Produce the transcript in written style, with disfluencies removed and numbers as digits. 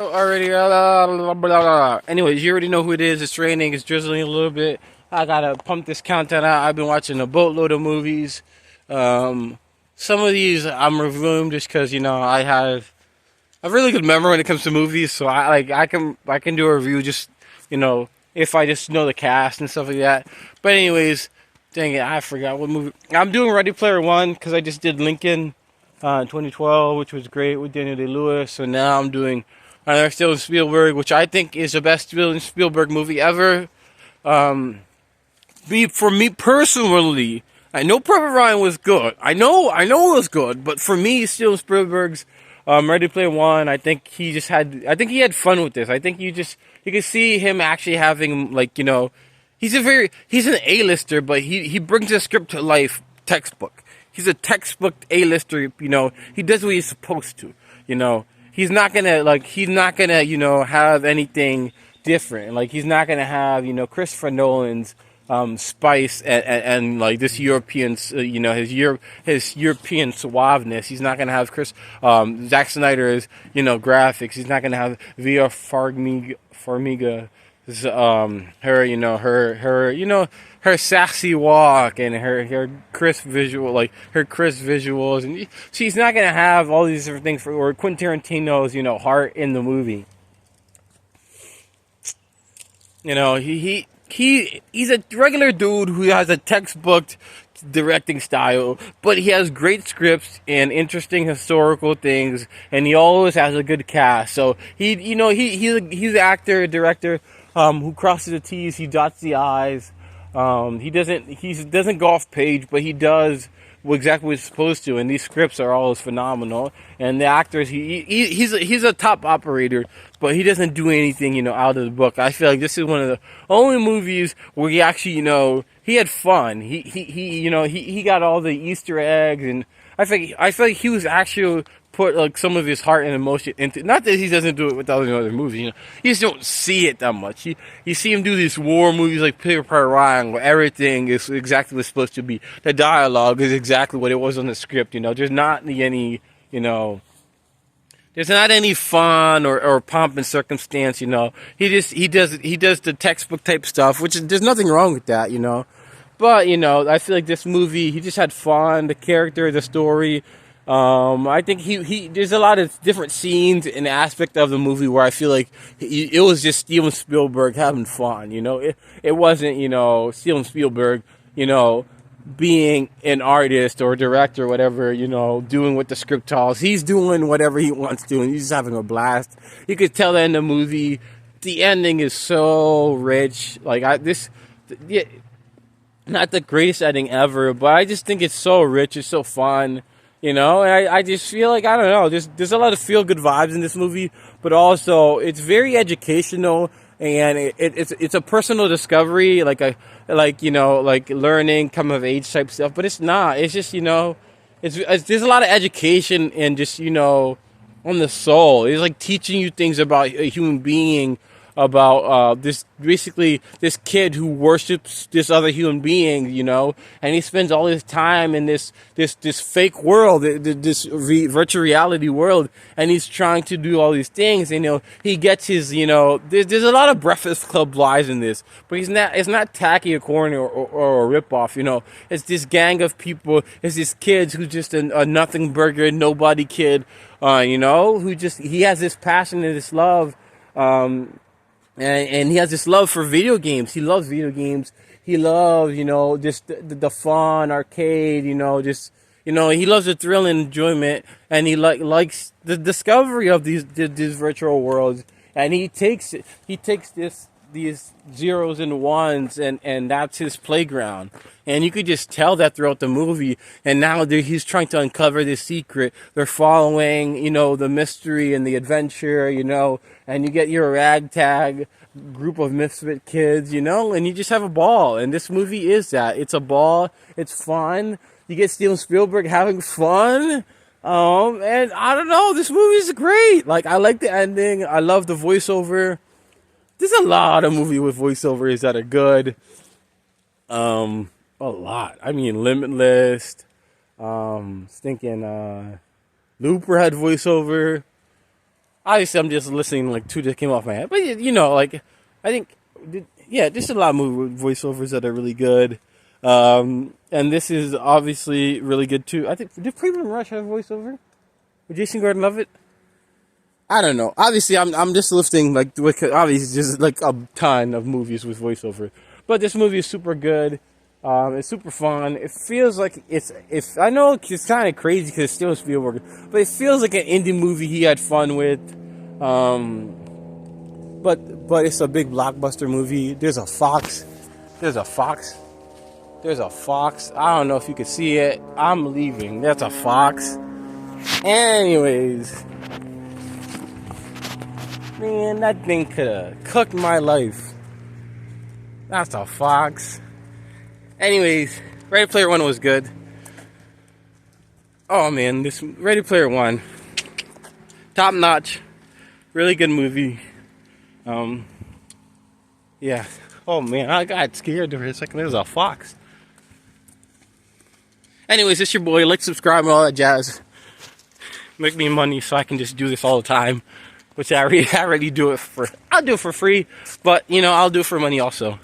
Already, anyways, you already know who it is. It's raining. It's drizzling a little bit. I gotta pump this content out. I've been watching a boatload of movies. Um, some of these I'm reviewing just because I have a really good memory when it comes to movies. So I can do a review just you know if I just know the cast and stuff like that. But anyways, dang it, I forgot what movie I'm doing. Ready Player One because I just did Lincoln in 2012, which was great with Daniel Day-Lewis. So now I'm doing another Steven Spielberg, which I think is the best Steven Spielberg movie ever. Um, for me personally, I know Private Ryan was good. I know it was good, but for me, Steven Spielberg's Ready Player One, I think he had fun with this. I think you can see him actually having he's an A-lister, but he brings the script to life, textbook. He's a textbook A-lister. He does what he's supposed to. He's not gonna have anything different. Like he's not gonna have Christopher Nolan's spice and like this European, his European suaveness. He's not gonna have Zack Snyder's graphics. He's not gonna have Via Farmiga her sexy walk and her crisp visuals, and she's not gonna have all these different things or Quentin Tarantino's heart in the movie. He's a regular dude who has a textbook directing style, but he has great scripts and interesting historical things, and he always has a good cast. So he's an actor, director, who crosses the T's, he dots the I's. He doesn't go off page, but he does exactly what he's supposed to. And these scripts are always phenomenal. And the actors, he's a top operator, but he doesn't do anything out of the book. I feel like this is one of the only movies where he actually he had fun. He got all the Easter eggs, and I feel like he was actually put like some of his heart and emotion into. Not that he doesn't do it with other movies. You just don't see it that much. You see him do these war movies like Private Ryan, where everything is exactly what's supposed to be. The dialogue is exactly what it was on the script. There's not any there's not any fun or pomp and circumstance. He does the textbook type stuff, which there's nothing wrong with that. But I feel like this movie, he just had fun. The character, the story. I think he there's a lot of different scenes and aspect of the movie where I feel like it was just Steven Spielberg having fun. It wasn't Steven Spielberg being an artist or director or whatever, doing what the script tells. He's doing whatever he wants to, and he's just having a blast. You could tell that in the movie. The ending is so rich. Yeah, not the greatest ending ever, but I just think it's so rich. It's so fun. And I just feel like, I don't know, there's a lot of feel-good vibes in this movie, but also it's very educational, and it's a personal discovery, like learning, come of age type stuff, but it's not. It's just, there's a lot of education and just, on the soul. It's like teaching you things about a human being, about this kid who worships this other human being, and he spends all his time in this fake world, virtual reality world, and he's trying to do all these things, and he gets his, there's a lot of Breakfast Club lies in this, but it's not tacky or corny or a ripoff. It's this gang of people, it's this kid who's just a nothing burger, nobody kid, he has this passion and this love. And he has this love for video games. He loves video games. He loves, just the fun, arcade, he loves the thrill and enjoyment, and he likes the discovery of these virtual worlds. And he takes these zeros and ones, and that's his playground. And you could just tell that throughout the movie. And now he's trying to uncover this secret. They're following, the mystery and the adventure, and you get your ragtag group of misfit kids, and you just have a ball. And this movie is that. It's a ball. It's fun. You get Steven Spielberg having fun. And I don't know, this movie is great. Like, I like the ending. I love the voiceover. There's a lot of movies with voiceovers that are good. A lot. I mean, Obviously, I'm just listening like two that came off my head, but you know, like I think, yeah, there's a lot of movie voiceovers that are really good, and this is obviously really good too. I think did Premium Rush have voiceover? Would Jason Gordon-Levitt? I don't know. Obviously, I'm just listing like obviously just like a ton of movies with voiceover, but this movie is super good. It's super fun. It feels like it's. I know it's kind of crazy because it's still Spielberg, but it feels like an indie movie he had fun with. But it's a big blockbuster movie. There's a fox. There's a fox. There's a fox. I don't know if you can see it. I'm leaving. That's a fox. Anyways. Man, that thing could have cooked my life. That's a fox. Anyways, Ready Player One was good. Oh man, this Ready Player One, top notch, really good movie. Yeah. Oh man, I got scared for a second. There's a fox. Anyways, it's your boy. Like, subscribe, and all that jazz. Make me money so I can just do this all the time. Which I already do it for. I'll do it for free, but you know I'll do it for money also.